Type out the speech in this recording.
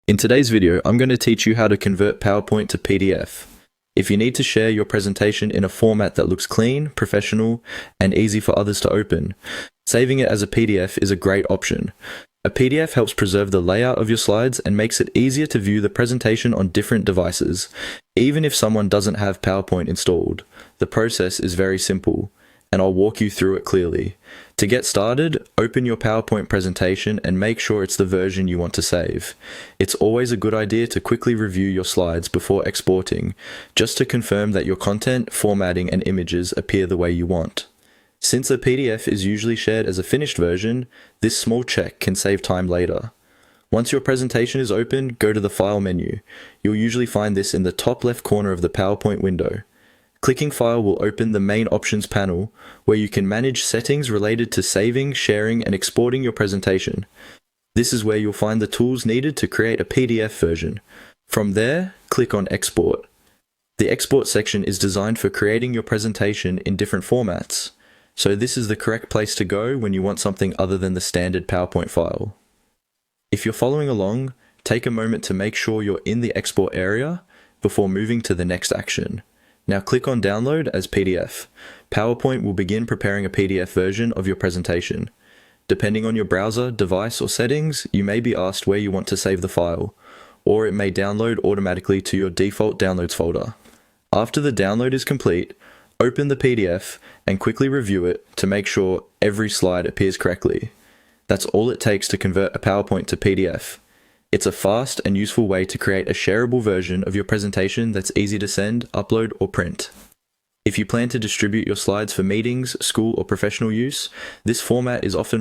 In today's video, I'm going to teach you how to convert PowerPoint to PDF. If you need to share your presentation in a format that looks clean, professional, and easy for others to open, saving it as a PDF is a great option. A PDF helps preserve the layout of your slides and makes it easier to view the presentation on different devices, even if someone doesn't have PowerPoint installed. The process is very simple, and I'll walk you through it clearly. To get started, open your PowerPoint presentation and make sure it's the version you want to save. It's always a good idea to quickly review your slides before exporting, just to confirm that your content, formatting, and images appear the way you want. Since a PDF is usually shared as a finished version, this small check can save time later. Once your presentation is open, go to the File menu. You'll usually find this in the top left corner of the PowerPoint window. Clicking File will open the Main Options panel, where you can manage settings related to saving, sharing, and exporting your presentation. This is where you'll find the tools needed to create a PDF version. From there, click on Export. The Export section is designed for creating your presentation in different formats, so this is the correct place to go when you want something other than the standard PowerPoint file. If you're following along, take a moment to make sure you're in the export area before moving to the next action. Now click on Download as PDF. PowerPoint will begin preparing a PDF version of your presentation. Depending on your browser, device, or settings, you may be asked where you want to save the file, or it may download automatically to your default downloads folder. After the download is complete, open the PDF and quickly review it to make sure every slide appears correctly. That's all it takes to convert a PowerPoint to PDF. It's a fast and useful way to create a shareable version of your presentation that's easy to send, upload, or print. If you plan to distribute your slides for meetings, school, or professional use, this format is often